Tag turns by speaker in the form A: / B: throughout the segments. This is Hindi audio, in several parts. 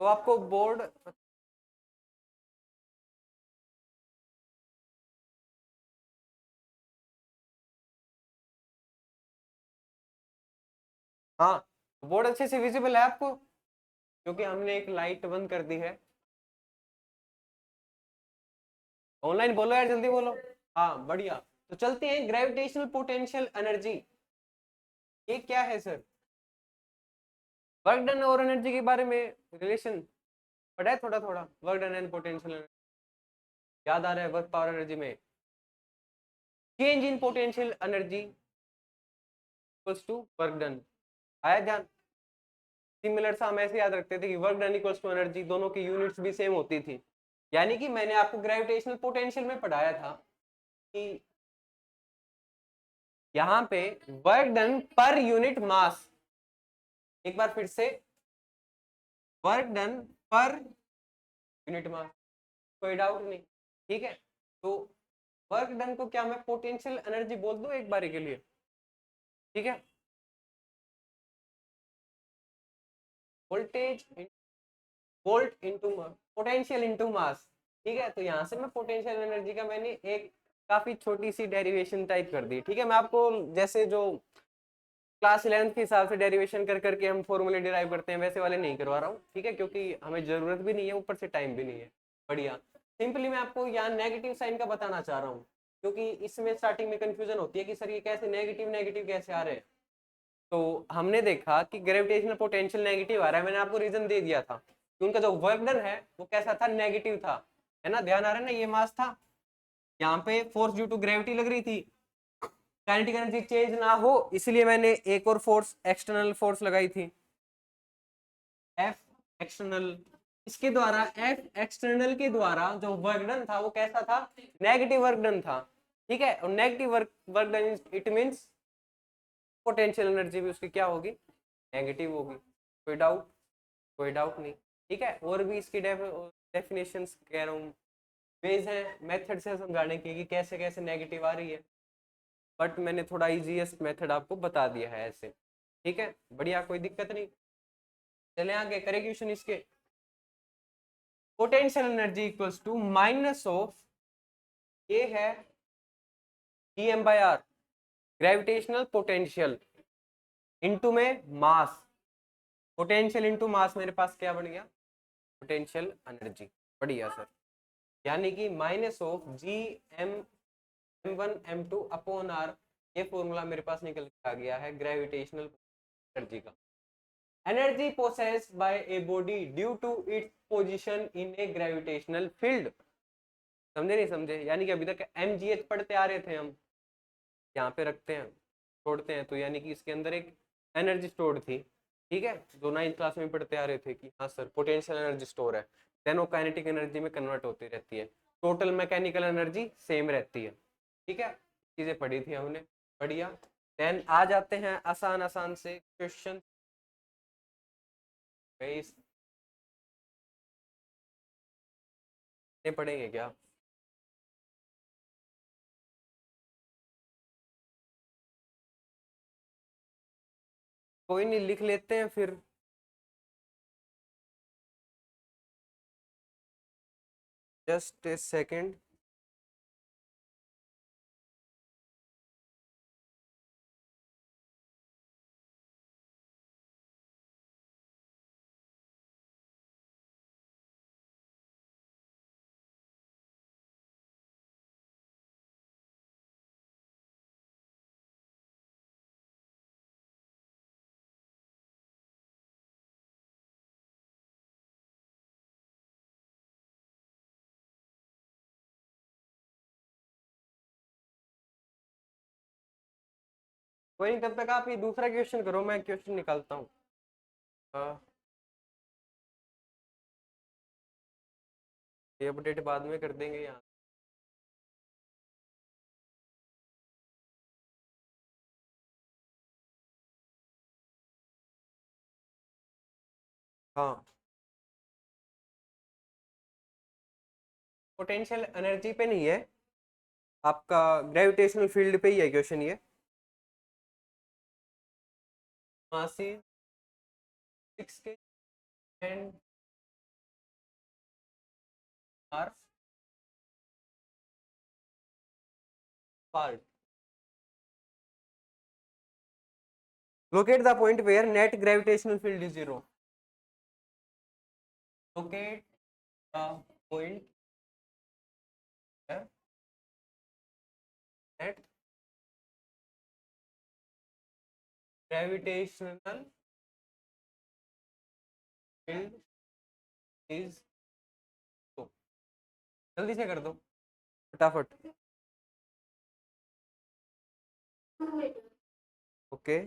A: तो आपको बोर्ड, हाँ बोर्ड अच्छे से विजिबल है आपको, क्योंकि हमने एक लाइट बंद कर दी है। ऑनलाइन बोलो यार, जल्दी बोलो। हाँ बढ़िया। तो चलते हैं ग्रेविटेशनल पोटेंशियल एनर्जी, ये क्या है सर? वर्क डन और एनर्जी के बारे में रिलेशन पढ़ा है थोड़ा थोड़ा, work done and potential energy याद आ रहा है? वर्क पावर एनर्जी में change in potential energy equals to work done, आया ध्यान? सिमिलर सा हम ऐसे याद रखते थे कि work done equals to energy, दोनों की यूनिट्स भी सेम होती थी। यानी कि मैंने आपको ग्रेविटेशनल पोटेंशियल में पढ़ाया था कि यहाँ पे work done per unit mass, एक बार फिर से, work done per unit mass, कोई डाउट नहीं? ठीक है, तो वर्क डन को क्या मैं पोटेंशियल एनर्जी बोल दूं एक बारी के लिए? ठीक है, voltage volt into potential into mass. ठीक है, तो यहाँ से मैं पोटेंशियल एनर्जी का मैंने एक काफी छोटी सी डेरिवेशन टाइप कर दी। ठीक है, मैं आपको जैसे जो क्लास 11th के हिसाब से डेरिवेशन कर करके हम फॉर्मूले डिराइव करते हैं वैसे वाले नहीं करवा रहा हूँ। ठीक है, क्योंकि हमें जरूरत भी नहीं है, ऊपर से टाइम भी नहीं है। बढ़िया, सिंपली मैं आपको यहाँ नेगेटिव साइन का बताना चाह रहा हूँ, क्योंकि इसमें स्टार्टिंग में कंफ्यूजन होती है कि सर ये कैसे नेगेटिव नेगेटिव कैसे आ रहे हैं। तो हमने देखा कि ग्रेविटेशनल पोटेंशियल नेगेटिव आ रहा है, मैंने आपको रीजन दे दिया था कि उनका जो वर्क डन है वो कैसा था, नेगेटिव था। है ना, ध्यान आ रहा है ना? ये मास था, यहाँ पे फोर्स ड्यू टू ग्रेविटी लग रही थी, काइनेटिक एनर्जी चेंज ना हो इसलिए मैंने एक और फोर्स, एक्सटर्नल फोर्स लगाई थी, एफ एक्सटर्नल। इसके द्वारा, एफ एक्सटर्नल के द्वारा जो वर्क डन था वो कैसा था, नेगेटिव वर्क डन था। ठीक है, और negative work work done it means potential energy भी उसकी क्या होगी, नेगेटिव होगी। कोई डाउट? कोई डाउट नहीं। ठीक है, और भी इसकी डेफिनेशन कह रहा हूँ, वेज है मेथड से समझाने की कि कैसे कैसे नेगेटिव आ रही है, बट मैंने थोड़ा इजीएस्ट मेथड आपको बता दिया है ऐसे। ठीक है, बढ़िया, कोई दिक्कत नहीं। चले आगे, करें क्वेश्चन इसके। Potential energy equals to minus of, ये है Em/r, ग्रेविटेशनल पोटेंशियल इनटू में मास, पोटेंशियल इनटू मास, मेरे पास क्या बन गया, पोटेंशियल एनर्जी। बढ़िया सर, यानी कि minus of Gm m1 m2 upon r, ये फॉर्मूला मेरे पास निकल के आ गया है ग्रेविटेशनल एनर्जी का। Energy possessed by a body due to its position in a gravitational field. समझे नहीं समझे? यानी कि अभी तक mgh पढ़ते आ रहे थे हम, यहाँ पे रखते हैं, छोड़ते हैं, तो यानी कि इसके अंदर एक एनर्जी स्टोर्ड थी। ठीक है, जो 9th क्लास में पढ़ते आ रहे थे कि हाँ सर पोटेंशियल एनर्जी स्टोर है, देन वो काइनेटिक एनर्जी में कन्वर्ट होती रहती है, टोटल मैकेनिकल एनर्जी सेम रहती है। ठीक है, चीजें पढ़ी थी हमने। बढ़िया, देन आ जाते हैं आसान आसान से क्वेश्चन। पढ़ेंगे क्या? कोई नहीं, लिख लेते हैं फिर। Just a second. कोई नहीं, तब तक आप ये दूसरा क्वेश्चन करो, मैं क्वेश्चन निकालता हूँ। ये अपडेट बाद में कर देंगे यहाँ। हाँ, पोटेंशियल एनर्जी पे नहीं है, आपका ग्रेविटेशनल फील्ड पे ही है क्वेश्चन ये। मास 6 के and R part. Locate the point where net gravitational field is zero. Locate the point where net gravitational field is zero. जल्दी से कर दो फटाफट. ओके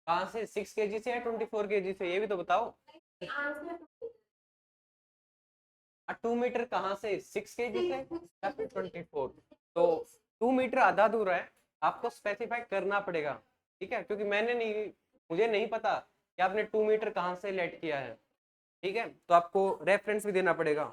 A: कहाँ से 6 kg से या 24 kg से ये भी तो बताओ. 2 मीटर कहाँ से 6 kg से या फिर 24. तो 2 मीटर आधा दूर है. आपको स्पेसिफाई करना पड़ेगा. ठीक है क्योंकि मुझे नहीं पता कि आपने 2 मीटर कहाँ से लेट किया है. ठीक है तो आपको रेफरेंस भी देना पड़ेगा.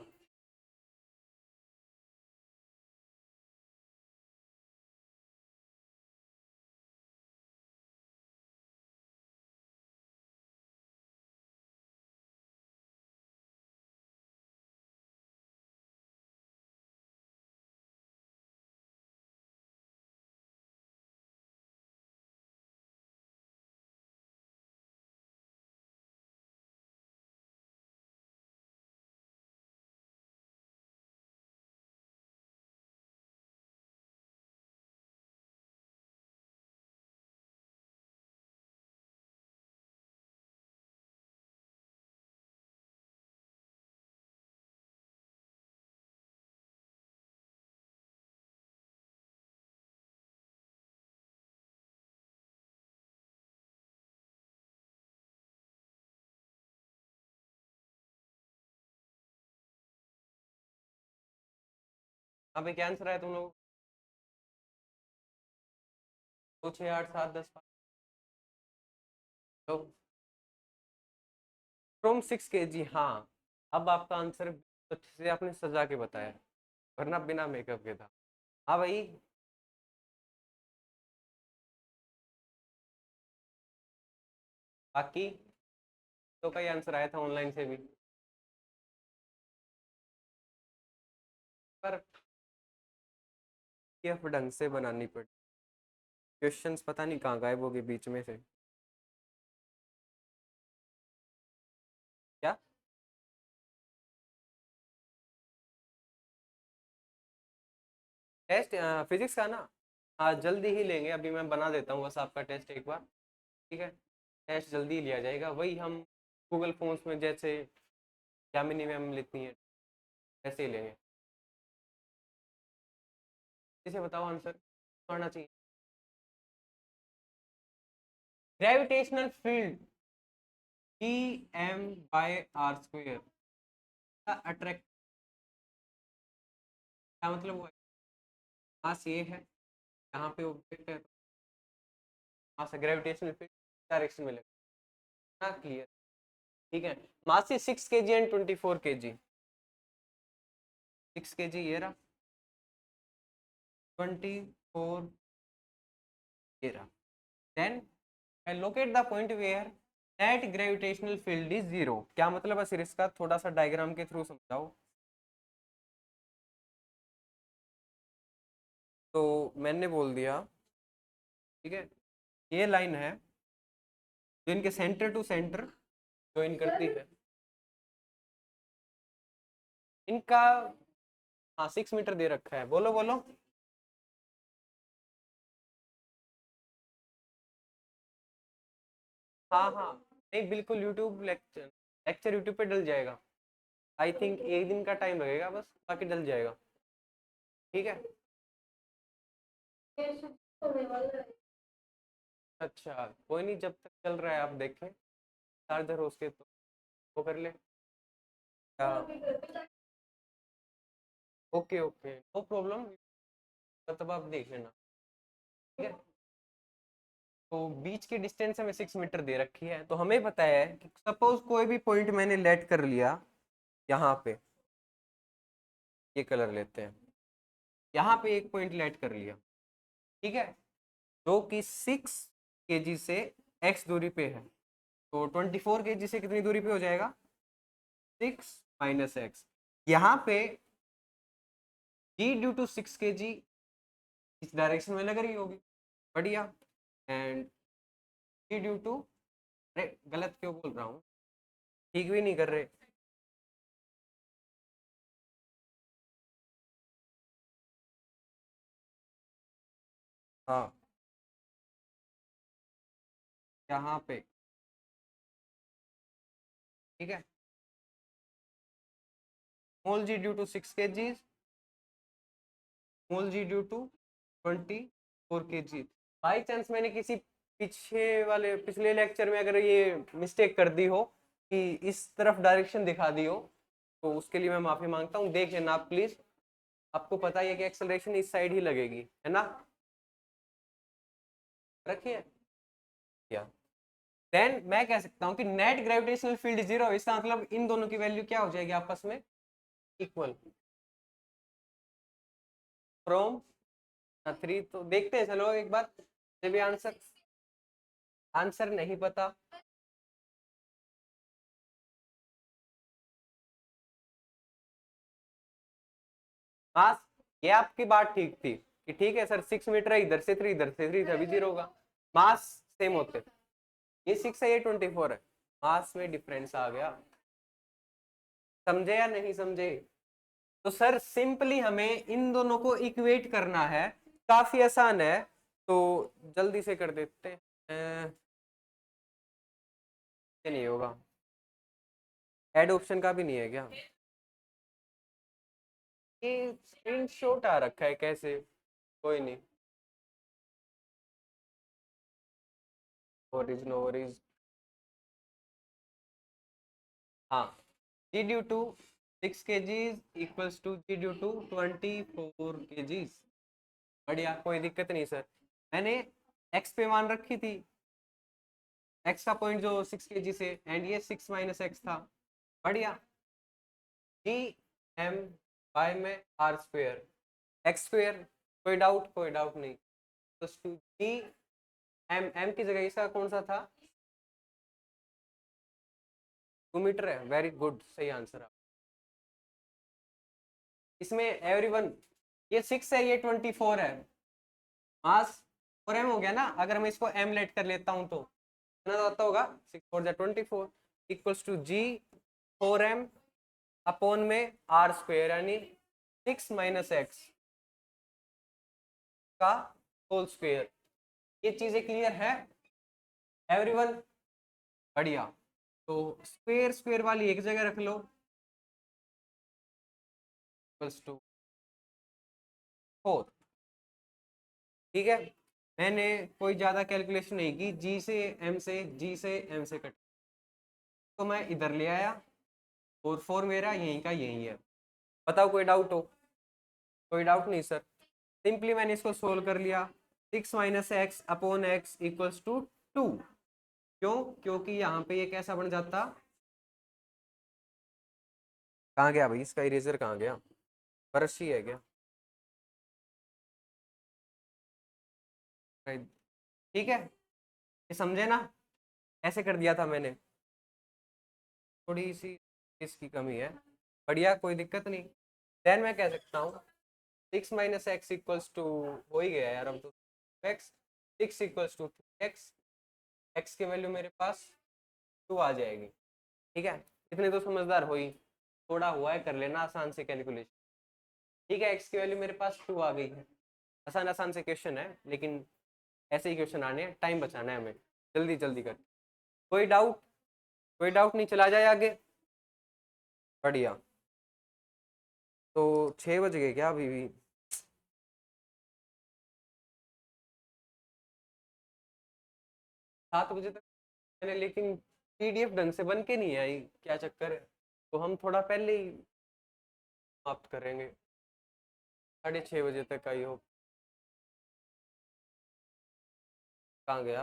A: अभी क्या आंसर है तुम लोग? 2 6 8 7 10 तो फ्रॉम 6 kg. हाँ अब आपका आंसर अच्छे से आपने सजा के बताया वरना बिना मेकअप के था. हाँ भाई. बाकी तो का आंसर आया था ऑनलाइन से भी. पर ये ढंग से बनानी पड़ी. क्वेश्चंस पता नहीं कहाँ गायब हो गए बीच में से. क्या टेस्ट फिजिक्स का ना? हाँ जल्दी ही लेंगे. अभी मैं बना देता हूँ बस आपका टेस्ट एक बार. ठीक है टेस्ट जल्दी ही लिया जाएगा. वही हम गूगल फोन्स में जैसे जामिनी मैम लेती हैं ऐसे ही लेंगे. इसे बताओ आंसर आना चाहिए. Gravitational field E M by R square का अट्रैक्ट क्या मतलब हुआ? मास ये है यहाँ पे ऑब्जेक्ट है. मास ग्रेविटेशनल फील्ड डायरेक्शन में लगेगा ना. क्लियर. ठीक है mass is 6 kg and 24 kg. 6 kg ये रहा. 24 ये रहा. Then and locate the point where net gravitational field is zero. क्या मतलब है सिर्फ इसका थोड़ा सा डायग्राम के थ्रू समझाओ. तो मैंने बोल दिया. ठीक है ये लाइन है जो इनके सेंटर टू सेंटर ज्वाइन करती है. इनका हाँ 6 मीटर दे रखा है. बोलो बोलो. हाँ हाँ नहीं बिल्कुल यूट्यूब लेक्चर लेक्चर यूट्यूब पे डल जाएगा. आई थिंक एक दिन का टाइम लगेगा बस बाकी डल जाएगा. ठीक है. अच्छा कोई नहीं जब तक चल रहा है आप देखें. चार्जर हो उसके तो वो कर ले. ओके ओके, नो प्रॉब्लम, मतलब आप देख लेना, ठीक है। तो बीच की डिस्टेंस हमें 6 मीटर दे रखी है, तो हमें पता है कि सपोज कोई भी पॉइंट मैंने लेट कर लिया यहाँ पे, ये कलर लेते हैं, यहाँ पे एक पॉइंट लेट कर लिया, ठीक है, जो कि 6 kg से x दूरी पे है, तो 24 kg से कितनी दूरी पे हो जाएगा, 6 - x। यहाँ पे g ड्यू टू 6 kg इस डायरेक्शन में लग रही होगी, बढ़िया, एंड g ड्यू टू, अरे गलत क्यों बोल रहा हूँ, ठीक भी नहीं कर रहे, हाँ, यहाँ पे, ठीक है, small g due to 6 kg, small g due to 24 kg। By chance मैंने किसी पिछले लेक्चर में अगर ये मिस्टेक कर दी हो कि इस तरफ डायरेक्शन दिखा दी हो, तो उसके लिए मैं माफी मांगता हूँ, देख लेना आप प्लीज, आपको पता ही है कि एक्सेलरेशन इस साइड ही लगेगी, है ना, रखिए, या देन मैं कह सकता हूँ कि नेट ग्रेविटेशनल फील्ड 0, इसका मतलब इन दोनों की वैल्यू क्या हो जाएगी आपस में, इक्वल, फ्रॉम 3, तो देखते हैं, चलो एक बार, ये भी आंसर, आंसर नहीं पता, हाँ, ये आपकी बात ठीक थी कि ठीक है सर 6 मीटर है, इधर से 3, इधर से 3 तभी 0 होगा, मास सेम होते, ये 6 है, ये 24 है, मास में डिफरेंस आ गया, समझे या नहीं समझे। तो सर सिंपली हमें इन दोनों को इक्वेट करना है, काफी आसान है, तो जल्दी से कर देते हैं, ये नहीं होगा, ऐड ऑप्शन का भी नहीं है क्या, ये स्क्रीनशॉट आ रखा है कैसे, कोई नहीं, वरीज नो वरीज, हाँ, g due to 6 kg equals to g due to 24 kg, बढ़िया, कोई दिक्कत नहीं सर, मैंने एक्स पे मान रखी थी, एक्स का पॉइंट जो 6 kg से, एंड ये 6 - x था, बढ़िया, जी एम बाय में आर स्क्वेयर, एक्स स्क्वेयर, कोई डाउट, कोई डाउट नहीं, तो जी एम, एम की जगह इसका कौन सा था, 2 मीटर है, वेरी गुड, सही आंसर है, इसमें एवरीवन, ये 6 है, ये 24 है, मास 4m हो गया ना, अगर मैं इसको m लेट कर लेता हूँ तो कितना आता होगा, 6 × 4 = 24 equals to G 4m upon में आर स्क्वेयर, यानी 6 - x का होल स्क्वेयर, ये चीजें क्लियर है एवरीवन, बढ़िया, तो स्क्वेयर स्क्वेयर वाली एक जगह रख लो, इक्वल्स टू 4, ठीक है, मैंने कोई ज्यादा कैलकुलेशन नहीं की, जी से एम से कट, तो मैं इधर ले आया, और 4 मेरा यहीं का यहीं है, बताओ कोई डाउट हो, कोई डाउट नहीं सर, सिंपली मैंने इसको सोल्व कर लिया, 6 - x upon x equals to 2, क्यों, क्योंकि यहाँ पे ये कैसा बन जाता, कहाँ गया भाई इसका इरेजर, कहाँ गया, ब्रश ही है क्या, ठीक है, ये समझे ना, ऐसे कर दिया था मैंने, थोड़ी सी इसकी कमी है, बढ़िया, कोई दिक्कत नहीं, देन मैं कह सकता हूँ 6 - x इक्वल्स टू, हो ही गया यार अब तो, x, 6 equals to x, x की वैल्यू मेरे पास 2 आ जाएगी, ठीक है, इतने तो समझदार हो ही, थोड़ा हुआ है कर लेना आसान से कैलकुलेशन, ठीक है, x की वैल्यू मेरे पास 2 आ गई है, आसान आसान से क्वेश्चन है, लेकिन ऐसे ही क्वेश्चन आने हैं, टाइम बचाना है हमें, जल्दी जल्दी कर, कोई डाउट, कोई डाउट नहीं, चला जाए आगे, बढ़िया, तो 6 बज गए क्या अभी भी, 7 बजे तक मैंने, लेकिन पीडीएफ ढंग से बन के नहीं आई, क्या चक्कर है, तो हम थोड़ा पहले ही समाप्त करेंगे, 6:30 बजे तक। I hope. कहाँ गया?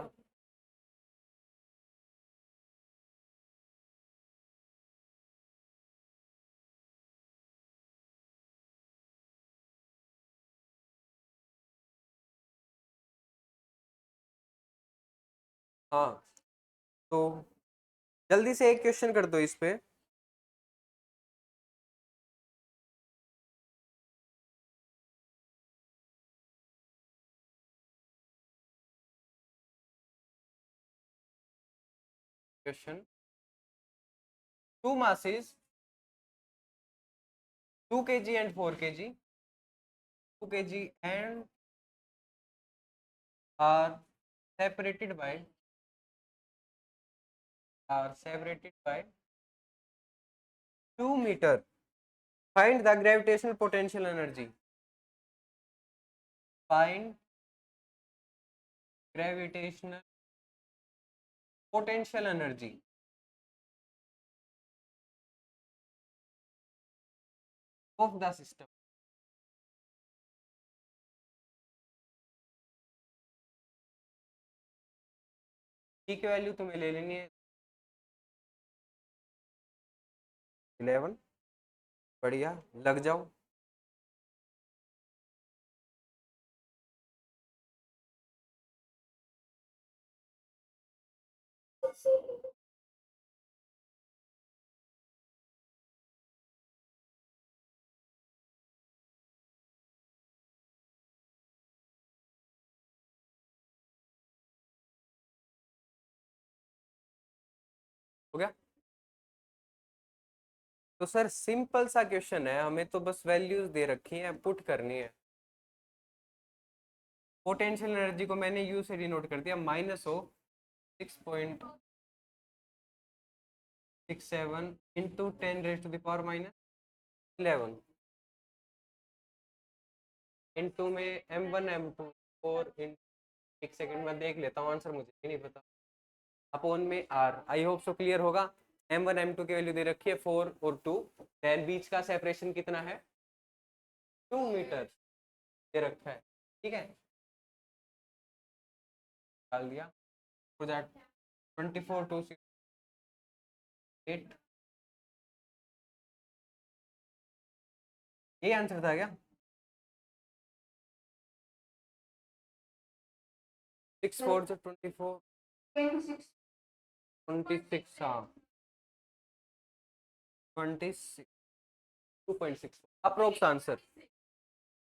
A: हाँ, तो जल्दी से एक क्वेश्चन कर दो इस पे। Question, two masses 2 kg and 4 kg, 2 kg and are separated by are separated by 2 meter. Find the gravitational potential energy. Find gravitational potential energy of the system. की वैल्यू तुम्हें ले लेनी है 11। बढ़िया, लग जाओ। हो गया? तो सर सिंपल सा क्वेश्चन है, हमें तो बस वैल्यूज दे रखी हैं, पुट करनी है। पोटेंशियल एनर्जी को मैंने यू से डिनोट कर दिया, -6.67 इंटू 10⁻⁻11 इंटू में m1 m2 और इन, एक सेकंड में देख लेता हूँ, आंसर मुझे भी नहीं पता। अपॉन में R. I hope so clear होगा। m1 m2 की वैल्यू दे रखी है 4 और 2। देन बीच का सेपरेशन कितना है? 2 मीटर दे रखा है। ठीक है, डाल दिया। हो जाए 24 2 6 8। ये आंसर था क्या? 6 4 से 24 26। हाँ, 26 2.6 approx answer.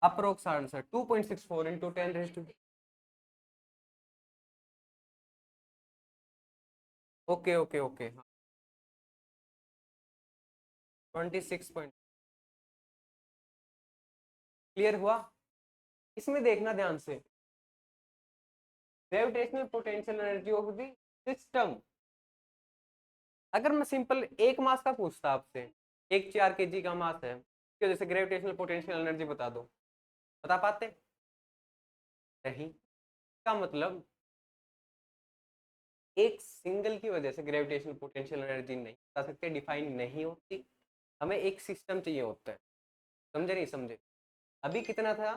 A: Approx answer 2.64 into 10 okay okay okay. हाँ, 26 पॉइंट। क्लियर हुआ? इसमें देखना ध्यान से, gravitational potential energy of the system. अगर मैं सिंपल एक मास का पूछता आपसे, एक 4 kg का मास है, की वजह से ग्रेविटेशनल पोटेंशियल एनर्जी बता दो, बता पाते? नहीं। इसका मतलब एक सिंगल की वजह से ग्रेविटेशनल पोटेंशियल एनर्जी नहीं बता सकते, डिफाइन नहीं होती। हमें एक सिस्टम चाहिए होता है। समझे नहीं समझे? अभी कितना था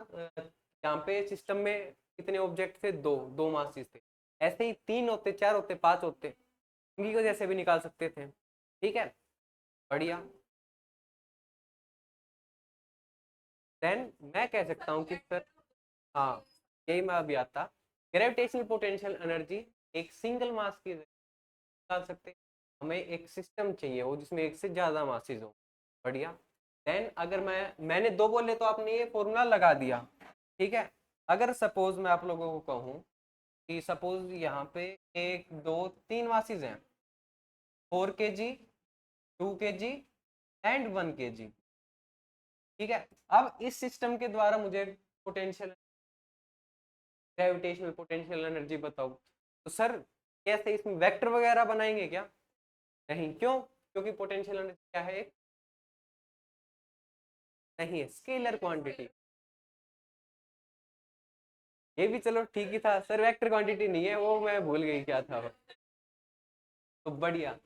A: यहाँ पे सिस्टम में, कितने ऑब्जेक्ट थे? दो, दो मासेस थे। ऐसे ही 3 होते, 4 होते, 5 होते, उनकी वजह से भी निकाल सकते थे। ठीक है, बढ़िया। देन मैं कह सकता हूँ कि सर, हाँ, यही मैं अभी आता, ग्रेविटेशनल पोटेंशियल एनर्जी एक सिंगल मास की निकाल सकते। हमें एक सिस्टम चाहिए हो जिसमें एक से ज्यादा मासेस हो। बढ़िया। देन अगर मैंने दो बोले तो आपने ये फॉर्मूला लगा दिया। ठीक है, अगर सपोज मैं आप लोगों को कहूँ कि सपोज यहाँ पे 1 2 3 मासेस हैं, 4 kg, 2 kg एंड 1 kg। ठीक है, अब इस सिस्टम के द्वारा मुझे पोटेंशियल, ग्रेविटेशनल पोटेंशियल एनर्जी बताओ। तो सर कैसे, इसमें वेक्टर वगैरह बनाएंगे क्या? नहीं। क्यों? क्योंकि पोटेंशियल एनर्जी क्या है? नहीं है, स्केलर क्वांटिटी। ये भी चलो ठीक ही था सर, वेक्टर क्वांटिटी नहीं है वो, मैं भूल गई क्या था वो। तो बढ़िया,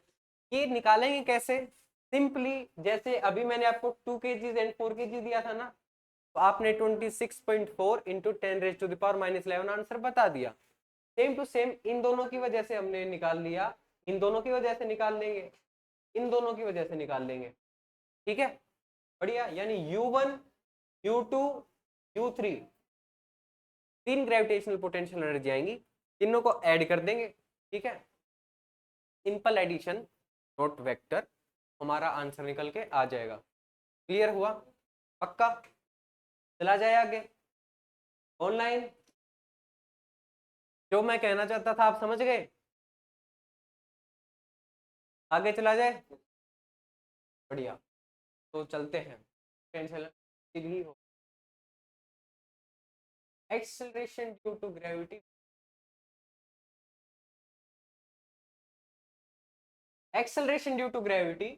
A: ये निकालेंगे कैसे? सिंपली जैसे अभी मैंने आपको 2 kg एंड 4 kg दिया था ना, तो आपने 26.4 इंटू 10⁻⁻11 आंसर बता दिया। सेम टू सेम इन दोनों की वजह से हमने निकाल लिया, इन दोनों की वजह से निकाल लेंगे, इन दोनों की वजह से निकाल लेंगे। ठीक है, बढ़िया। यानी U1 U2 U3 तीन ग्रेविटेशनल पोटेंशियल एनर्जी आएंगी, तीनों को ऐड कर देंगे। ठीक है, सिंपल एडिशन नोट वेक्टर, हमारा आंसर निकल के आ जाएगा। क्लियर हुआ? पक्का? चला जाए आगे ऑनलाइन। जो मैं कहना चाहता था आप समझ गए? आगे चला जाए? बढ़िया, तो चलते हैं। टेंशन भी हो, acceleration due to gravity, acceleration due to gravity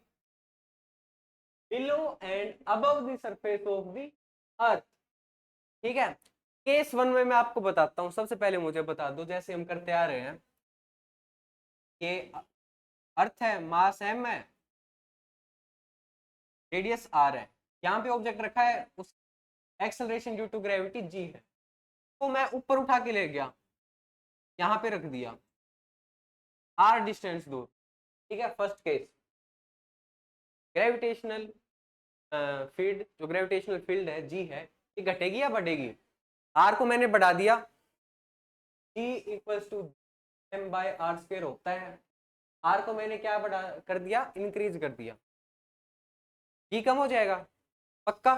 A: below and above the surface of the earth। ठीक है, केस 1 में मैं आपको बताता हूं। सबसे पहले मुझे बता दो, जैसे हम करते आ रहे हैं कि अर्थ है, मास m है, रेडियस r है, यहाँ पे ऑब्जेक्ट रखा है, उस acceleration due to gravity g है। तो मैं ऊपर उठा के ले गया, यहाँ पे रख दिया, r डिस्टेंस दूर। ठीक है, फर्स्ट केस। ग्रेविटेशनल फील्ड, जो ग्रेविटेशनल फील्ड है g है, ये घटेगी या बढ़ेगी? r को मैंने बढ़ा दिया, g equals to m by R square होता है। r को मैंने क्या बढ़ा कर दिया, इंक्रीज कर दिया, g कम हो जाएगा। पक्का?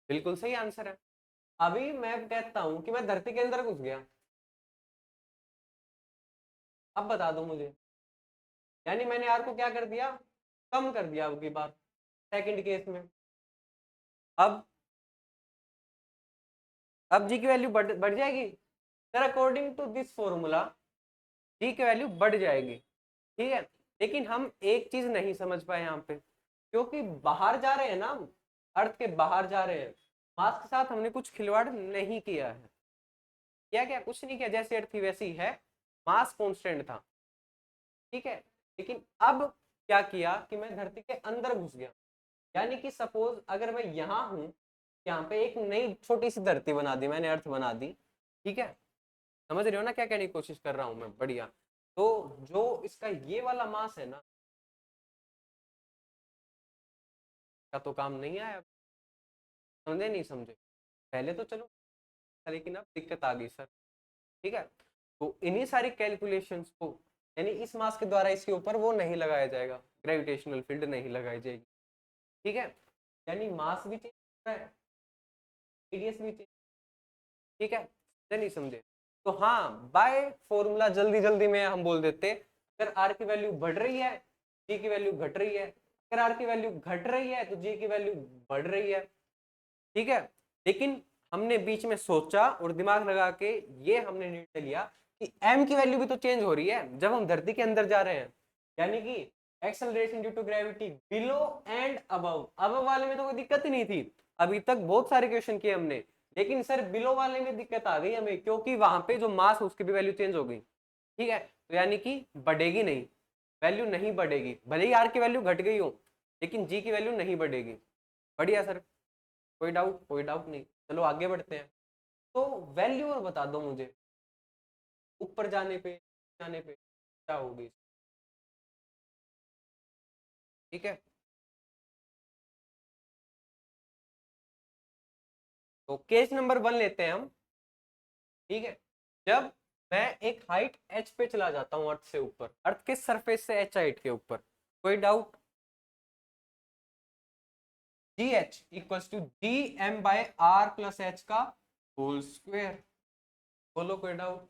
A: बिल्कुल सही आंसर है। अभी मैं कहता हूं कि मैं धरती के अंदर घुस गया, अब बता दो मुझे। यानी मैंने r को क्या कर दिया, कम कर दिया अब की बार, सेकंड केस में। अब g की वैल्यू बढ़ जाएगी sir, according to this formula g की वैल्यू बढ़ जाएगी। ठीक है, लेकिन हम एक चीज नहीं समझ पाए यहाँ पे, क्योंकि बाहर जा रहे हैं ना, अर्थ के बाहर जा रहे हैं, मास के साथ हमने कुछ खिलवाड़ नहीं किया है। क्या क्या कुछ नहीं किया, जैसी अर्थ थी वैसी है, मास कांस्टेंट था। ठीक है, लेकिन अब क्या किया कि मैं धरती के अंदर घुस गया। यानी कि सपोज अगर मैं यहाँ हूं, यहाँ पे एक नई छोटी सी धरती बना दी मैंने, अर्थ बना दी। ठीक है, समझ रहे हो ना क्या कहने की कोशिश कर रहा हूं मैं? बढ़िया। तो जो इसका ये वाला मास है ना, का तो काम नहीं आया। समझे नहीं समझे? पहले तो चलो, लेकिन अब दिक्कत आ गई सर। ठीक है, तो इन्हीं सारी कैलकुलेशंस को, यानी इस मास के द्वारा इसके ऊपर वो नहीं लगाया जाएगा, ग्रेविटेशनल फील्ड नहीं लगाई जाएगी। ठीक है, यानी मास भी चेंज हो रहा है, रेडियस भी चेंज। ठीक है, समझे नहीं समझे? तो हाँ, बाय फॉर्मूला जल्दी जल्दी में हम बोल देते, अगर आर की वैल्यू बढ़ रही है, जी की वैल्यू घट रही है। अगर आर की वैल्यू घट रही है तो जी की वैल्यू बढ़ रही है। ठीक है, लेकिन हमने बीच में सोचा और दिमाग लगा के ये हमने निर्णय लिया कि m की वैल्यू भी तो चेंज हो रही है जब हम धरती के अंदर जा रहे हैं। यानी कि acceleration due to gravity below and above, above वाले में तो कोई दिक्कत ही नहीं थी, अभी तक बहुत सारे क्वेश्चन किए हमने, लेकिन सर बिलो वाले में दिक्कत आ गई हमें, क्योंकि वहां पे जो मास उसकी भी वैल्यू चेंज हो गई। ठीक है, तो यानी कि बढ़ेगी नहीं, वैल्यू नहीं बढ़ेगी, भले ही आर की वैल्यू घट गई हो, लेकिन जी की वैल्यू नहीं बढ़ेगी। बढ़िया सर, कोई डाउट? कोई डाउट नहीं, चलो आगे बढ़ते हैं। तो वैल्यू और बता दो मुझे, ऊपर जाने पे क्या होगी? ठीक है, तो केस नंबर 1 लेते हैं हम। ठीक है, जब मैं एक हाइट h पे चला जाता हूं, अर्थ से ऊपर, अर्थ के सरफेस से h हाइट के ऊपर, कोई doubt? G H equals to G M by R plus H का होल स्क्वायर। बोलो कोई डाउट?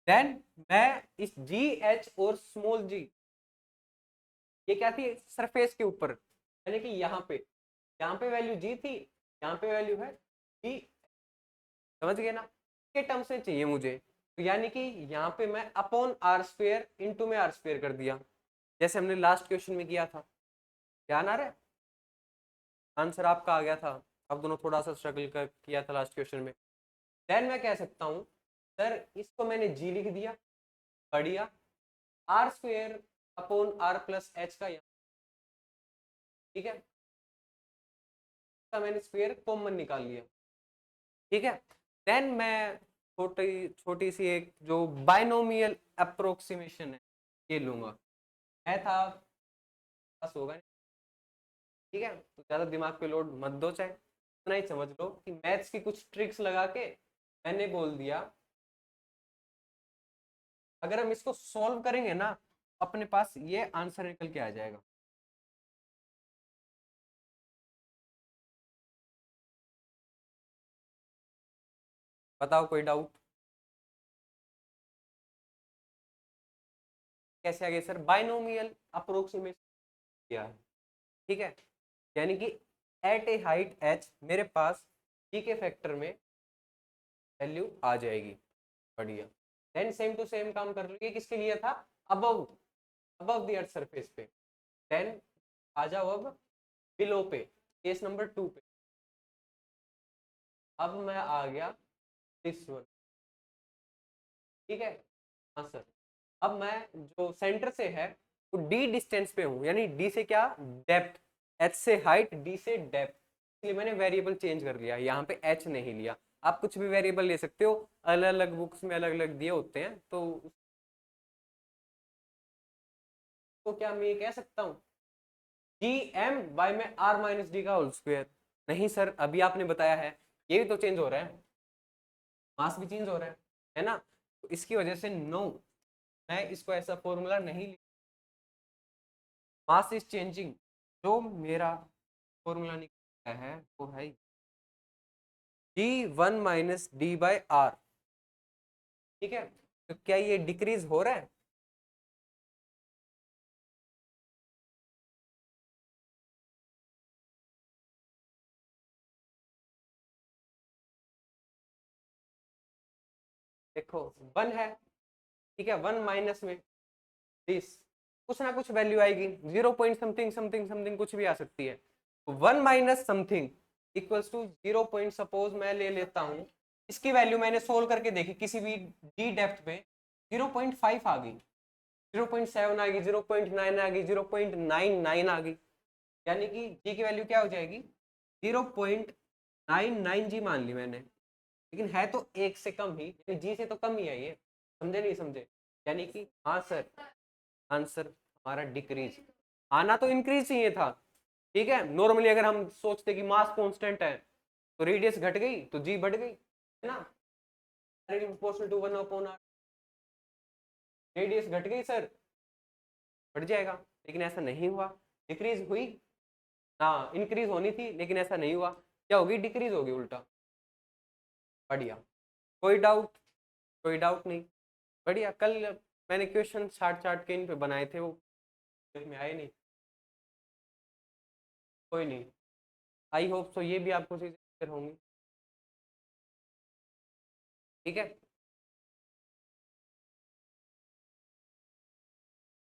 A: देन मैं इस जी एच और स्मॉल जी, ये क्या थी, सरफेस के ऊपर, यानी कि यहाँ पे वैल्यू जी थी, यहाँ पे वैल्यू है जी। समझ गए ना? के टर्म्स में चाहिए मुझे, तो यानी कि यहाँ पे मैं अपॉन आर स्क्वायर इंटू में आर स्क्वायर कर दिया, जैसे हमने लास्ट क्वेश्चन में किया था। ध्यान आ रहा है? आंसर आपका आ गया था, अब दोनों थोड़ा सा स्ट्रगल कर किया था लास्ट क्वेश्चन में। देन मैं कह सकता हूँ सर, इसको मैंने जी लिख दिया, बढ़िया, R square upon R plus H का ठीक है, मैंने स्क्वायर कॉमन निकाल लिया। ठीक है, देन मैं छोटी छोटी सी एक जो बाइनोमियल अप्रोक्सीमेशन है ये लूंगा। है था बस होगा नहीं। ठीक है, तो ज्यादा दिमाग पे लोड मत दो, चाहे इतना ही समझ लो कि मैथ्स की कुछ ट्रिक्स लगा के मैंने बोल दिया। अगर हम इसको सॉल्व करेंगे ना, अपने पास ये आंसर निकल के आ जाएगा। बताओ कोई डाउट? कैसे आ गया सर? बाइनोमियल अप्रोक्सीमेशन किया है। ठीक है, यानी कि एट ए हाइट h मेरे पास g के फैक्टर में वैल्यू आ जाएगी। बढ़िया। देन सेम टू सेम काम कर लीजिए, किसके लिए था? Above, above the earth surface पे। देन आ जाओ अब बिलो पे, केस नंबर 2 पे। अब मैं आ गया दिस वन। ठीक है, हाँ सर। अब मैं जो सेंटर से है वो d डिस्टेंस पे हूँ, यानी d से क्या? डेप्थ। h से हाइट, d से डेप्थ, इसलिए मैंने वेरिएबल चेंज कर लिया, यहाँ पे h नहीं लिया। आप कुछ भी वेरिएबल ले सकते हो, अलग अलग बुक्स में अलग अलग दिए होते हैं। तो क्या मैं ये कह सकता हूँ जी एम बाय में आर माइनस डी का होल स्क्वायर? नहीं सर, अभी आपने बताया है ये भी तो चेंज हो रहा है, मास भी चेंज हो रहा है ना? तो इसकी वजह से नो, मैं इसको ऐसा फॉर्मूला नहीं, मास इज चेंजिंग। जो मेरा फॉर्मूला निकलता है वो है D one minus D by R. ठीक है, तो क्या ये डिक्रीज हो रहा है? देखो 1 है, ठीक है, 1 माइनस में दिस कुछ ना कुछ वैल्यू आएगी, 0 पॉइंट समथिंग समथिंग समथिंग कुछ भी आ सकती है। 1 minus something equals to 0 point, suppose मैं ले लेता हूँ, इसकी वैल्यू मैंने सोल्व करके देखी किसी भी डी डेप्थ पे, 0.5 आ गई, 0.7 आ गई, 0.9 आ गई, 0.99 आ गई। यानी कि जी की वैल्यू क्या हो जाएगी? 0.99 जी मान ली मैंने, लेकिन है तो एक से कम ही, यानी जी से तो कम ही है ये। समझे नहीं समझे? यानी कि हाँ सर, आंसर हमारा डिक्रीज, आना तो इंक्रीज चाहिए था। ठीक है, नॉर्मली अगर हम सोचते कि मास कांस्टेंट है तो रेडियस घट गई तो जी बढ़ गई, है ना? प्रोपोर्शनल टू 1/r, रेडियस घट गई सर, बढ़ जाएगा। लेकिन ऐसा नहीं हुआ, डिक्रीज हुई। हाँ, इंक्रीज होनी थी लेकिन ऐसा नहीं हुआ, क्या होगी? डिक्रीज होगी उल्टा। बढ़िया, कोई डाउट? कोई डाउट नहीं? बढ़िया। कल मैंने क्वेश्चन चार्ट चार्ट के इन पे बनाए थे, वो समझ में आए नहीं। कोई नहीं, आई होप सो ये भी आपको चीजें क्लियर होंगी। ठीक है,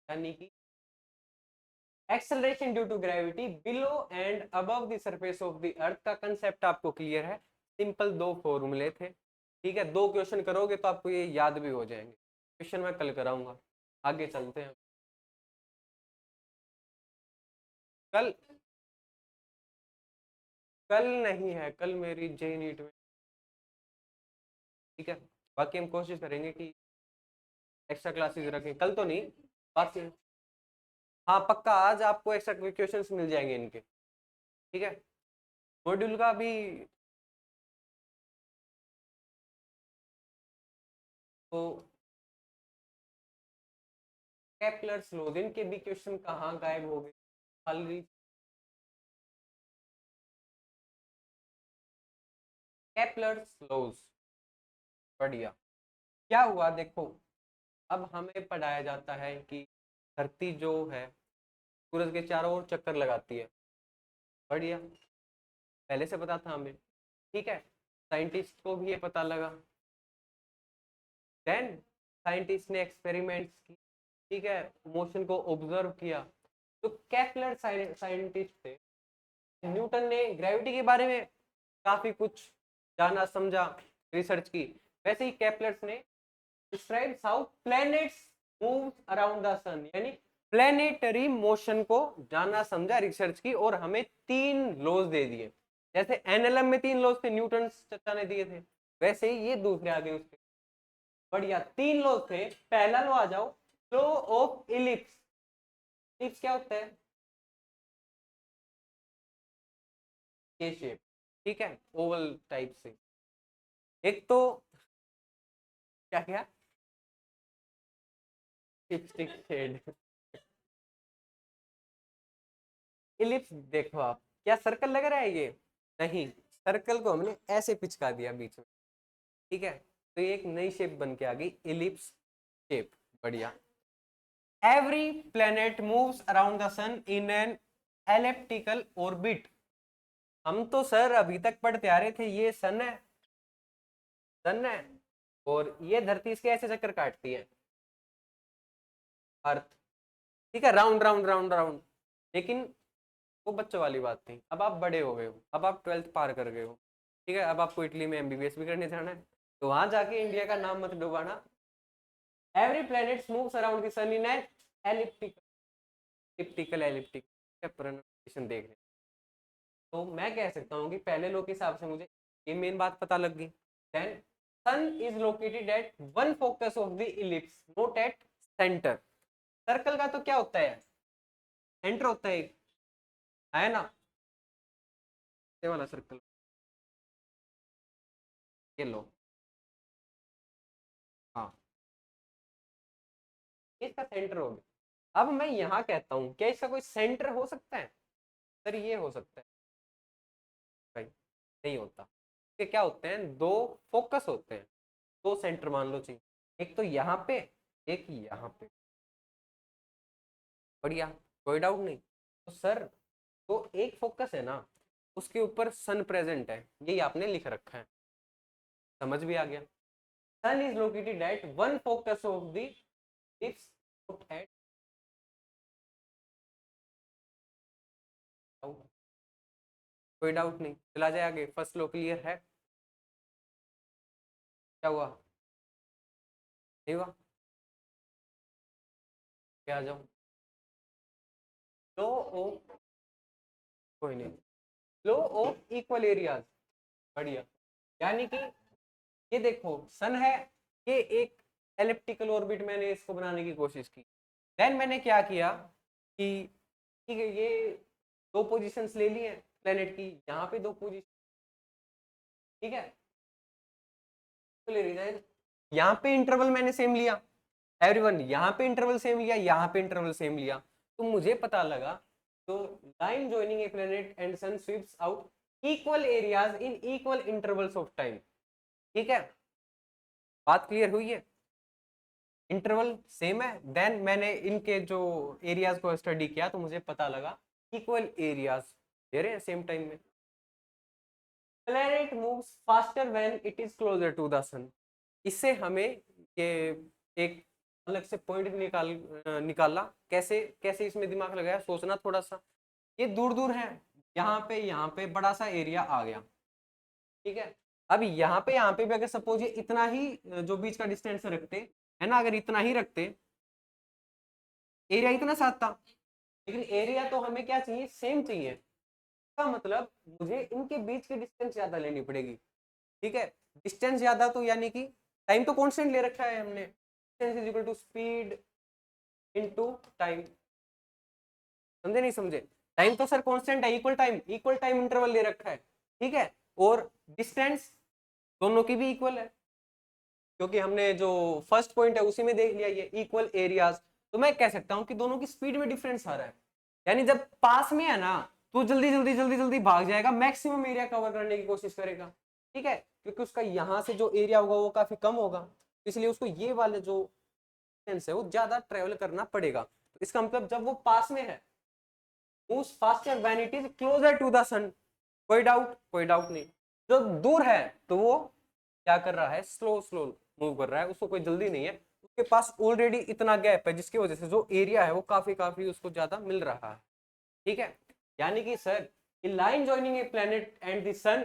A: यानी कि acceleration due to gravity below and above the surface of the earth का कंसेप्ट आपको क्लियर है। सिंपल दो फॉर्मूले थे। ठीक है, दो क्वेश्चन करोगे तो आपको ये याद भी हो जाएंगे। क्वेश्चन मैं कल कराऊंगा। आगे चलते हैं। कल, कल नहीं है, कल मेरी जे नीट में। ठीक है, बाकी हम कोशिश करेंगे कि एक्स्ट्रा क्लासेस रखें, कल तो नहीं बाकी। हाँ पक्का, आज आपको एक्स्ट्रा क्वेश्चंस मिल जाएंगे इनके। ठीक है, मॉड्यूल का भी तो केपलर्स लॉज, इनके भी क्वेश्चन कहाँ गायब हो गए? खाली केपलर्स लॉज। बढ़िया। क्या हुआ देखो, अब हमें पढ़ाया जाता है कि धरती जो है सूरज के चारों ओर चक्कर लगाती है। बढ़िया, पहले से पता था हमें। ठीक है, साइंटिस्ट को भी ये पता लगा। देन साइंटिस्ट ने एक्सपेरिमेंट्स की, ठीक है, मोशन को ऑब्जर्व किया। तो केपलर साइंटिस्ट थे, न्यूटन ने ग्रेविटी के बारे में काफी कुछ जाना समझा, रिसर्च की। वैसे ही केपलर्स ने describes how planets move around the sun, यानी प्लेनेटरी मोशन को जाना समझा रिसर्च की, और हमें 3 लॉज दे दिए। जैसे एनएलएम में 3 लॉज थे, न्यूटन चाचा ने दिए थे, वैसे ही ये दूसरे आ गए उसके। बढ़िया, 3 लॉज थे। पहला लॉ आ जाओ, लॉ ऑफ इलिप्स। इलिप्स क्या होता है? ये शेप, ठीक है, ओवल टाइप से। एक तो क्या क्या, लिपस्टिक शेड। इलिप्स देखो आप, क्या सर्कल लग रहा है ये? नहीं, सर्कल को हमने ऐसे पिचका दिया बीच में, ठीक है, तो ये एक नई शेप बन के आ गई, इलिप्स शेप। बढ़िया। Every planet moves around the sun in an elliptical orbit. हम तो सर अभी तक पढ़ते आ रहे थे ये सन है, सन है, और ये धरती इसके ऐसे चक्कर काटती है, अर्थ, ठीक है, राउंड राउंड राउंड राउंड। लेकिन वो बच्चों वाली बात थी, अब आप बड़े हो गए हो, अब आप 12th पार कर गए हो, ठीक है, अब आपको इटली में एमबीबीएस भी करने जाना है, तो वहां जाके इंडिया का नाम मत डुबाना। Every planet moves around the sun in an elliptical, elliptical pronunciation देख रहे, तो मैं कह सकता हूँ कि पहले लो के हिसाब से मुझे ये मेन बात पता लग गई। Then sun is located at one focus of the ellipse, not at centre. Circle का तो क्या होता है, सेंटर होता है एक, है ना, ये वाला सर्कल, ये लो, हाँ, इसका सेंटर हो गया। अब मैं यहाँ कहता हूँ, क्या इसका कोई सेंटर हो सकता है? सर ये हो सकता है भाई, नहीं होता। ये क्या होते हैं, दो फोकस होते हैं, दो सेंटर मान लो चाहिए, एक तो यहाँ पे, एक यहाँ पे। बढ़िया, कोई डाउट नहीं। तो सर, तो एक फोकस है ना, उसके ऊपर सन प्रेजेंट है, यही आपने लिख रखा है, समझ भी आ गया। Sun is located at one focus of the its at, कोई डाउट नहीं, चला जाए आगे। फर्स्ट लो क्लियर है? क्या हुआ, नहीं हुआ? क्या, आ जाओ। लो ऑफ, कोई नहीं, लो ऑफ इक्वल एरियाज। बढ़िया, यानी कि ये देखो सन है, ये एक एलिप्टिकल ऑर्बिट, मैंने इसको बनाने की कोशिश की। देन मैंने क्या किया कि ठीक है, ये दो पोजीशंस ले ली हैं प्लेनेट की, यहाँ पे दो पोजीशन, ठीक है, तो ले ली। यहाँ पे इंटरवल मैंने सेम लिया, एवरीवन, यहाँ पे इंटरवल सेम लिया, यहाँ पे इंटरवल सेम लिया, तो मुझे पता लगा, तो line joining a planet and sun sweeps out equal areas in equal intervals of time. ठीक है, बात क्लियर हुई है? इंटरवल सेम है, देन मैंने इनके जो एरियाज को स्टडी किया, तो मुझे पता लगा इक्वल एरियाज दे रहे हैं सेम टाइम में। Planet moves faster when it is closer to the sun. इससे हमें ये एक अलग से पॉइंट निकाला, कैसे कैसे इसमें दिमाग लगाया, सोचना थोड़ा सा। ये दूर दूर है, यहाँ पे बड़ा सा एरिया आ गया, ठीक है। अब यहाँ पे भी अगर सपोज ये इतना ही जो बीच का डिस्टेंस रखते, है ना, अगर इतना ही रखते, एरिया इतना साथ था, लेकिन एरिया तो हमें क्या चाहिए, सेम चाहिए। इसका मतलब मुझे इनके बीच की डिस्टेंस ज्यादा लेनी पड़ेगी, ठीक है। डिस्टेंस ज्यादा तो यानी कि टाइम तो कांस्टेंट ले रखा है हमने, distance is equal to speed into time. समझे नहीं समझे? टाइम तो सर कांस्टेंट है, इक्वल टाइम इंटरवल ले रखा है, ठीक है, और डिस्टेंस दोनों की भी इक्वल है, क्योंकि हमने जो फर्स्ट पॉइंट है उसी में देख लिया, ये इक्वल एरियाज। तो मैं कह सकता हूं कि दोनों की स्पीड में डिफरेंस आ रहा है, यानी जब पास में है ना, तो जल्दी जल्दी जल्दी जल्दी भाग जाएगा, मैक्सिमम एरिया कवर करने की कोशिश करेगा, ठीक है, क्योंकि उसका यहाँ से जो एरिया होगा वो काफी कम होगा, इसलिए उसको ये वाले जो डिस्टेंस है वो ज्यादा ट्रेवल करना पड़ेगा। तो इसका मतलब जब वो पास में है, moves faster when it is closer to the sun। कोई डाउट? कोई डाउट नहीं। जो दूर है तो वो क्या कर रहा है, स्लो स्लो मूव कर रहा है, उसको कोई जल्दी नहीं है, उसके पास ऑलरेडी इतना गैप है, जिसकी वजह से जो एरिया है वो काफी काफी उसको ज्यादा मिल रहा है, ठीक है। यानी कि sir, a line joining a planet and the sun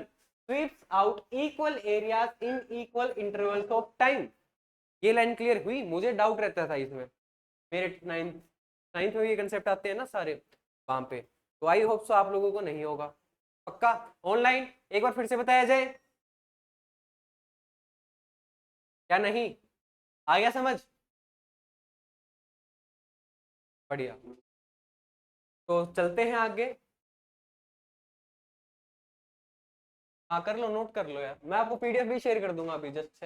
A: sweeps out equal areas in equal intervals of time। ये लाइन क्लियर हुई? मुझे डाउट रहता था इसमें मेरे 9th साइंस में ये कंसेप्ट आते हैं ना सारे वहां पे, तो आई होप सो आप लोगों को नहीं होगा। पक्का ऑनलाइन एक बार फिर से बताया जाए, क्या नहीं आ गया समझ? बढ़िया, तो चलते हैं आगे। हाँ कर लो, नोट कर लो यार, मैं आपको पीडीएफ भी शेयर कर दूंगा अभी जस्ट,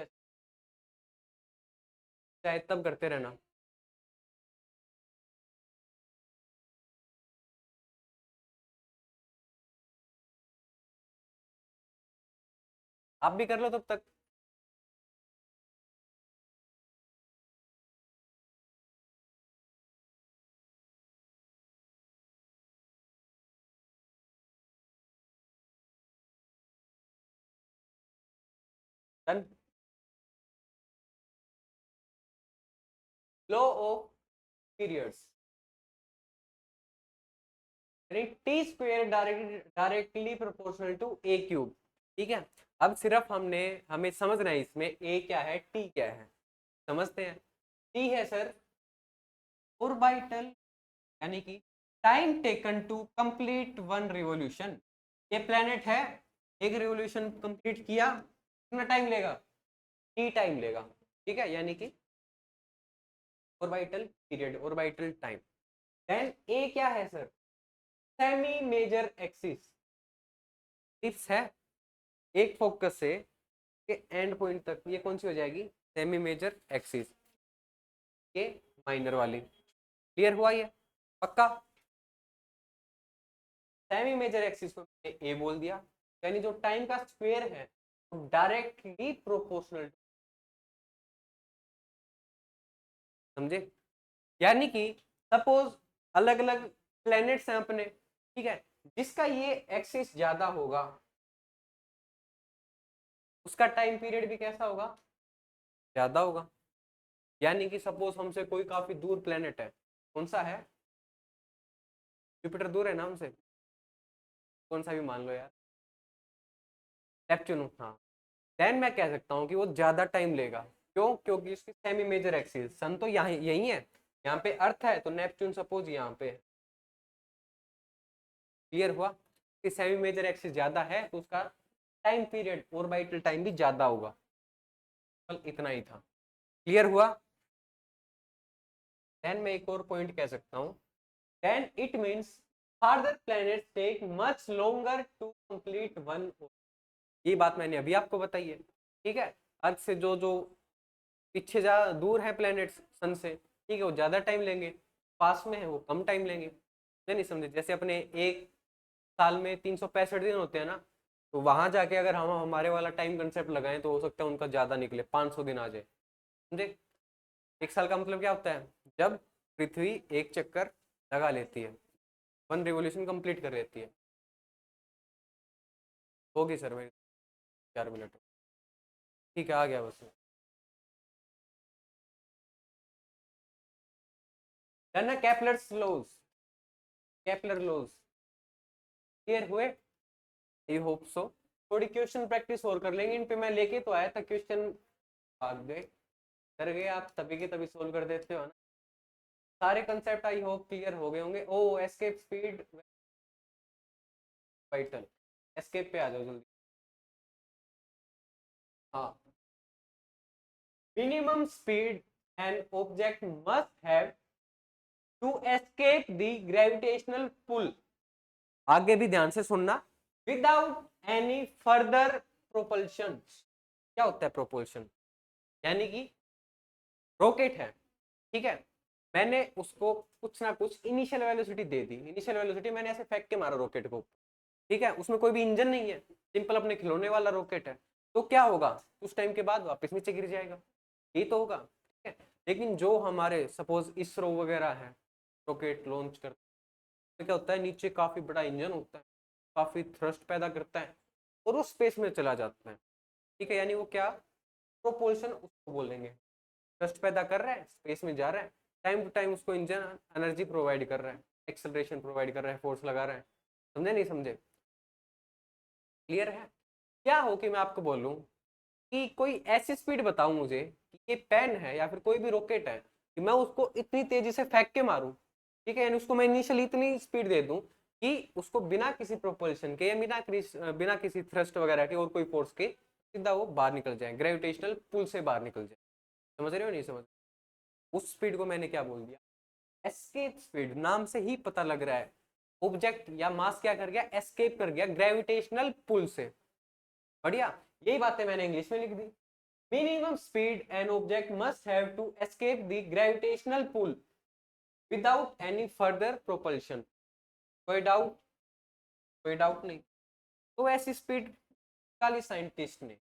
A: चाहे तब करते रहना। आप भी कर लो तब तक। Done. Law of periods, T square directly proportional to A cube. ठीक है, अब सिर्फ हमें समझना है इसमें ए क्या है, टी क्या है, समझते हैं। टी है सर ऑर्बिटल, यानी कि time taken to complete one revolution. ये प्लेनेट है, एक रिवॉल्यूशन कंप्लीट किया, कितना टाइम लेगा? टी टाइम लेगा। ठीक है, यानी कि orbital period, orbital time. Then a क्या है sir? Semi major axis. Tips है, एक फोकस से के एंड पॉइंट तक, ये कौन सी हो जाएगी? सेमी मेजर एक्सिस, के माइनर वाली। क्लियर हुआ ये? पक्का? सेमी मेजर एक्सिस को मैंने ए बोल दिया, यानी जो टाइम का स्क्वायर है डायरेक्टली प्रोपोर्शनल, समझे? यानी कि सपोज अलग अलग प्लैनेट्स हैं अपने, ठीक है, जिसका ये एक्सिस ज्यादा होगा उसका टाइम पीरियड भी कैसा होगा? ज्यादा होगा। यानी कि सपोज हमसे कोई काफी दूर प्लेनेट है, कौन सा है? जुपिटर दूर है ना हमसे, कौन सा भी मान लो यार, नेपच्यून, हाँ। देन मैं कह सकता हूँ कि वो ज्यादा टाइम लेगा। क्यों? क्योंकि उसकी सेमी मेजर एक्सिस, सन तो यहाँ यही है, यहाँ पे अर्थ है, तो नेपच्यून सपोज यहाँ पे। क्लियर हुआ कि सेमी मेजर एक्सिस ज्यादा है तो उसका टाइम पीरियड ऑर्बिटल टाइम भी ज्यादा होगा। बस इतना ही था। क्लियर हुआ? देन मैं एक और पॉइंट कह सकता हूँ, then it means farther planets take much longer to complete one. ये बात मैंने अभी आपको बताई है। ठीक है, अर्थ से जो जो पीछे जा दूर है प्लैनेट्स सन से, ठीक है, वो ज्यादा टाइम लेंगे, पास में है वो कम टाइम लेंगे। नहीं समझे? जैसे अपने एक साल में 365 दिन होते हैं ना, तो वहां जाके अगर हम हमारे वाला टाइम कंसेप्ट लगाएं तो हो सकता है उनका ज्यादा निकले, 500 दिन आ जाए। समझे? एक साल का मतलब क्या होता है? जब पृथ्वी एक चक्कर लगा लेती है, वन रिवोल्यूशन कंप्लीट कर लेती है। होगी सर मेरी 4 मिनट। ठीक है, आ गया बस। है ना Kepler's laws, Kepler laws. Clear हुए? I hope so. थोड़ी क्वेश्चन प्रैक्टिस और कर लेंगे इन पे, मैं लेके तो आया था क्वेश्चन, भाग गए, कर गए आप, तभी के तभी सोल्व कर देते हो ना। सारे कंसेप्ट आई होप क्लियर हो गए होंगे। Oh escape speed vital, escape पे आ जाओ जल्दी। हाँ, minimum speed an object must have to escape the gravitational pull. आगे भी ध्यान से सुनना। Without any further propulsion. क्या होता है प्रोपल्शन? यानी कि रॉकेट है, ठीक है, मैंने उसको कुछ ना कुछ इनिशियल वेलोसिटी दे दी, इनिशियल वेलोसिटी मैंने ऐसे फेंक के मारा रॉकेट को, ठीक है, उसमें कोई भी इंजन नहीं है, सिंपल अपने खिलौने वाला रॉकेट है, तो क्या होगा? कुछ टाइम के बाद वापस नीचे गिर जाएगा, ये तो होगा, ठीक है। लेकिन जो हमारे सपोज इसरो वगैरह है, रॉकेट लॉन्च करते, तो क्या होता है, नीचे काफी बड़ा इंजन होता है, काफी थ्रस्ट पैदा करता है और वो स्पेस में चला जाता है। ठीक है, यानी वो क्या, प्रोपोल्शन उसको बोलेंगे। थ्रस्ट पैदा कर रहा है, स्पेस में जा रहा है, टाइम टू टाइम उसको इंजन एनर्जी प्रोवाइड कर रहा है, एक्सेलरेशन प्रोवाइड कर रहा है, फोर्स लगा रहा है। समझे नहीं समझे? क्लियर है? क्या हो कि मैं आपको बोलूं कि कोई ऐसी स्पीड बताऊं मुझे कि ये पेन है या फिर कोई भी रॉकेट है कि मैं उसको इतनी तेजी से फेंक के मारूं, ठीक है, यानी उसको मैं इनिशियली इतनी स्पीड दे दूं कि उसको बिना किसी प्रोपल्शन के या बिना किसी थ्रस्ट वगैरह के और कोई फोर्स के सीधा वो बाहर निकल जाए, ग्रेविटेशनल पुल से बाहर निकल जाए। समझ रहे हो नहीं समझ? उस स्पीड को मैंने क्या बोल दिया? Escape speed. नाम से ही पता लग रहा है ऑब्जेक्ट या मास क्या कर गया, एस्केप कर गया ग्रेविटेशनल पुल से। बढ़िया, यही बातें मैंने इंग्लिश में लिख दी। Minimum speed an object must have to escape the gravitational pull without any further propulsion. कोई डाउट? कोई डाउट नहीं? तो ऐसी स्पीड निकाली साइंटिस्ट ने,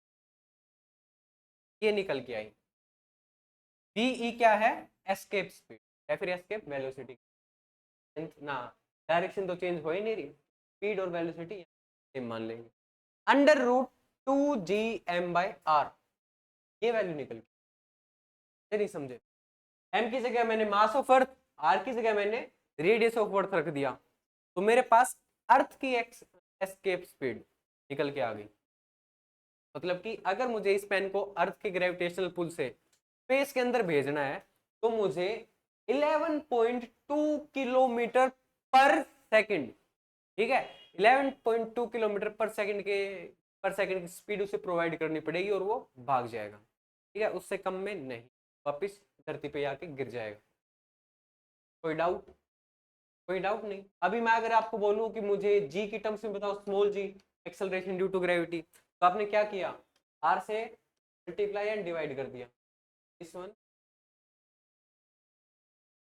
A: ये निकल के आई। बीई क्या है? एस्केप स्पीड या फिर एस्केप वेलोसिटी ना। डायरेक्शन तो चेंज हो ही नहीं रही, स्पीड और वेलोसिटी सेम मान लेंगे। अंडर रूट 2g m/r, ये वैल्यू निकल गई। नहीं समझे? m की जगह मैंने मास ऑफ अर्थ, r की जगह मैंने रेडियस ऑफ अर्थ रख दिया, तो मेरे पास अर्थ की एस्केप स्पीड निकल के आ गई। मतलब कि अगर मुझे इस पेन को अर्थ के ग्रेविटेशनल पुल से स्पेस के अंदर भेजना है तो मुझे 11.2 किलोमीटर पर सेकंड, ठीक है, 11.2 किलोमीटर पर सेकंड की स्पीड उसे प्रोवाइड करनी पड़ेगी और वो भाग जाएगा। ठीक है, उससे कम में नहीं, वापिस धरती पे आके गिर जाएगा। कोई डाउट? कोई डाउट नहीं? अभी मैं अगर आपको बोलूं कि मुझे जी की टर्म्स में बताओ, small G acceleration due to gravity, तो आपने क्या किया? आर से मल्टीप्लाई एंड डिवाइड कर दिया इस वन।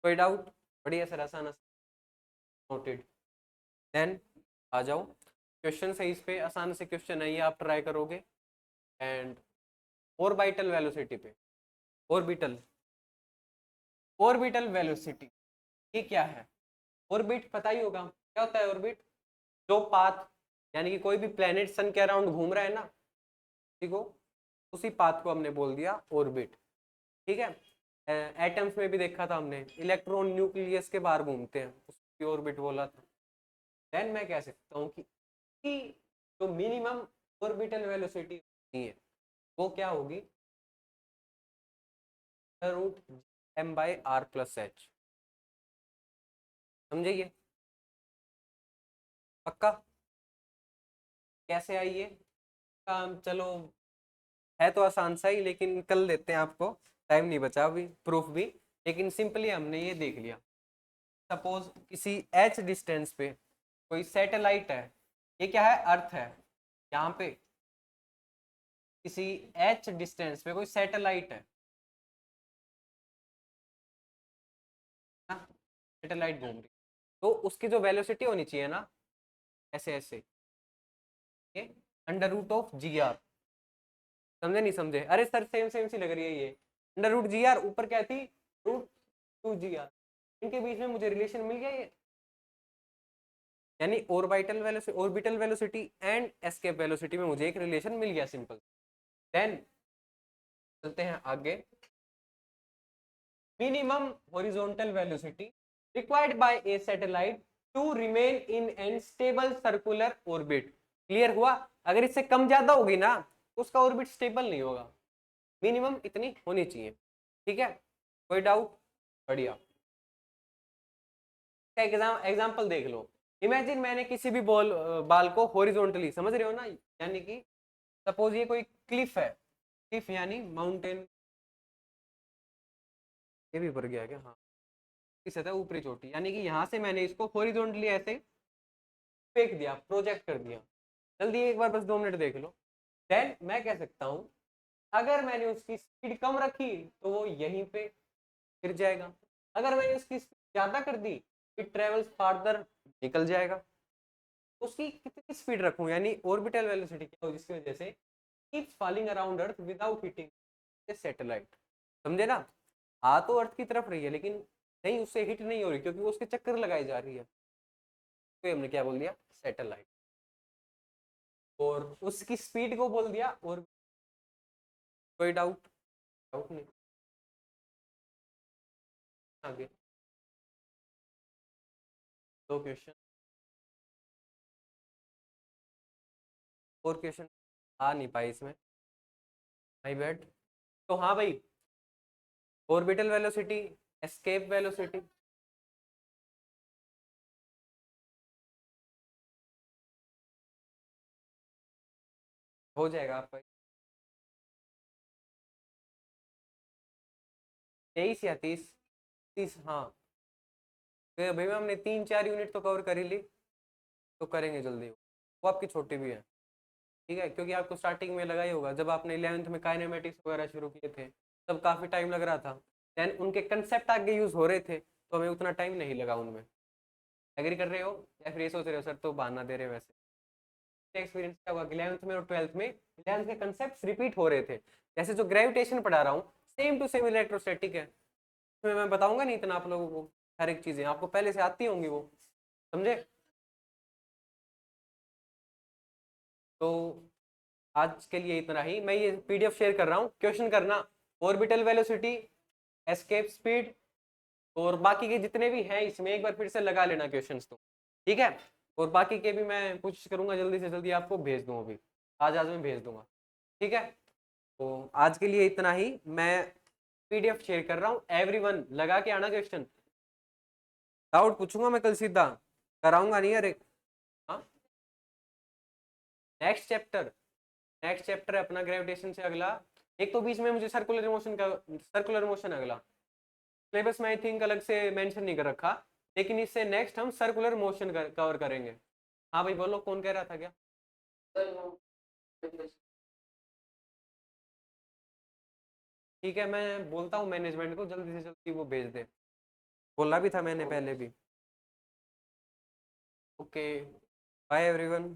A: कोई डाउट? बढ़िया सर, आसान नोटेड। देन आ जाओ क्वेश्चन है, इस पे आसान से क्वेश्चन है, ये आप ट्राई करोगे। एंड ऑर्बिटल वेलोसिटी पे, ऑर्बिटल ऑर्बिटल वेलोसिटी ये क्या है? ऑर्बिट पता ही होगा क्या होता है ऑर्बिट? जो पाथ, यानी कि कोई भी प्लेनेट सन के अराउंड घूम रहा है ना, ठीक हो, उसी पाथ को हमने बोल दिया ऑर्बिट। ठीक है, एटम्स में भी देखा था हमने, इलेक्ट्रॉन न्यूक्लियस के बाहर घूमते हैं, उसकी ऑर्बिट बोला था। देन मैं कह सकता हूँ कि जो मिनिमम ऑर्बिटल वेलोसिटी है वो क्या होगी? Root m/r+h। समझिए पक्का? कैसे आई ये काम? चलो, है तो आसान सा ही, लेकिन कल देते हैं आपको, टाइम नहीं बचा अभी प्रूफ भी। लेकिन सिंपली हमने ये देख लिया, सपोज किसी h डिस्टेंस पे कोई सैटेलाइट है, ये क्या है? अर्थ है। यहाँ पे किसी h डिस्टेंस पे कोई सैटेलाइट है, सैटेलाइट घूम रही, तो उसकी जो वेलोसिटी होनी चाहिए ना, ऐसे ऐसे, ये √g r। समझे नहीं समझे? अरे सर सेम सेम सी लग रही है ये। √g r, ऊपर क्या थी? √2g r। इनके बीच में मुझे रिलेशन मिल गया ये, यानी orbital velocity and escape velocity में मुझे एक रिलेशन मिल गया, सिंपल। देन चलते हैं आगे। Minimum horizontal velocity required by a satellite to remain in an stable circular orbit. Clear हुआ? अगर इससे कम ज्यादा होगी ना तो उसका ऑर्बिट स्टेबल नहीं होगा, मिनिमम इतनी होनी चाहिए। ठीक है, कोई डाउट? बढ़िया। एग्जाम्पल देख लो। इमेजिन मैंने किसी भी बाल को हॉरिजॉन्टली, समझ रहे हो ना, यानी कि सपोज ये कोई क्लिफ है, क्लिफ यानी माउंटेन, ये भी भर गया क्या? हाँ, इस सतह ऊपरी चोटी, यानी कि यहाँ से मैंने इसको हॉरिजॉन्टली ऐसे फेंक दिया, प्रोजेक्ट कर दिया। जल्दी एक बार बस 2 मिनट देख लो। देन मैं कह सकता हूँ अगर मैंने उसकी स्पीड कम रखी तो वो यहीं पे गिर जाएगा, अगर मैंने उसकी स्पीड ज्यादा कर दी इट ट्रेवल्स फार्दर, निकल जाएगा। उसकी कितनी स्पीड रखूं, यानी ऑर्बिटल वेलोसिटी क्या हो जिसकी वजह से keeps falling around earth without hitting the satellite. समझे ना? आ तो अर्थ की तरफ रही है लेकिन नहीं, उससे हिट नहीं हो रही क्योंकि वो उसके चक्कर लगाई जा रही है, तो हमने क्या बोल दिया? सैटेलाइट। और उसकी स्पीड को बोल दिया। और कोई डाउट? डाउट नहीं? आगे दो क्वेश्चन और, क्वेश्चन आ नहीं पाए इसमें, माय बैड। तो हाँ भाई, ऑर्बिटल वेलोसिटी, एस्केप वेलोसिटी, हो जाएगा आपका 23 या 30। हाँ, तो भाई हमने 3-4 यूनिट तो कवर कर ही ली, तो करेंगे जल्दी। वो आपकी छोटी भी है, ठीक है, क्योंकि आपको स्टार्टिंग में लगा ही होगा, जब आपने 11th में काइनेमेटिक्स वगैरह शुरू किए थे तब काफ़ी टाइम लग रहा था। देन उनके कंसेप्ट आगे यूज़ हो रहे थे, तो हमें उतना टाइम नहीं लगा उनमें। एग्री कर रहे हो या फिर ये सोच रहे हो सर तो बहाना दे रहे हो? वैसे एक्सपीरियंस क्या हुआ, 11th में और 12th में 11th के कंसेप्ट रिपीट हो रहे थे। जैसे जो ग्रेविटेशन पढ़ा रहा हूँ, सेम टू सेम इलेक्ट्रोस्टैटिक है। इसमें मैं बताऊंगा नहीं इतना आप लोगों को, हर एक चीज़ें आपको पहले से आती होंगी वो, समझे? तो आज के लिए इतना ही। मैं ये पीडीएफ शेयर कर रहा हूँ, क्वेश्चन करना। ऑर्बिटल वेलोसिटी, एस्केप स्पीड और बाकी के जितने भी हैं इसमें एक बार फिर से लगा लेना क्वेश्चंस तो, ठीक है। और बाकी के भी मैं कोशिश करूंगा जल्दी से जल्दी आपको भेज दूँ, अभी आज आज मैं भेज दूंगा, ठीक है। तो आज के लिए इतना ही। मैं पीडीएफ शेयर कर रहा हूँ, एवरीवन लगा के आना क्वेश्चन। डाउट पूछूंगा मैं कल सीधा, कराऊंगा नहीं अरे। हाँ, नेक्स्ट चैप्टर, नेक्स्ट चैप्टर है अपना ग्रेविटेशन से अगला। एक तो बीच में मुझे सर्कुलर मोशन का, सर्कुलर मोशन अगला सिलेबस में आई थिंक अलग से मेंशन नहीं कर रखा, लेकिन इससे नेक्स्ट हम सर्कुलर मोशन कवर करेंगे। हाँ भाई बोलो, कौन कह रहा था क्या? ठीक है, मैं बोलता हूँ मैनेजमेंट को जल्दी से जल्दी वो भेज दे, बोला भी था मैंने पहले भी। Okay, bye everyone.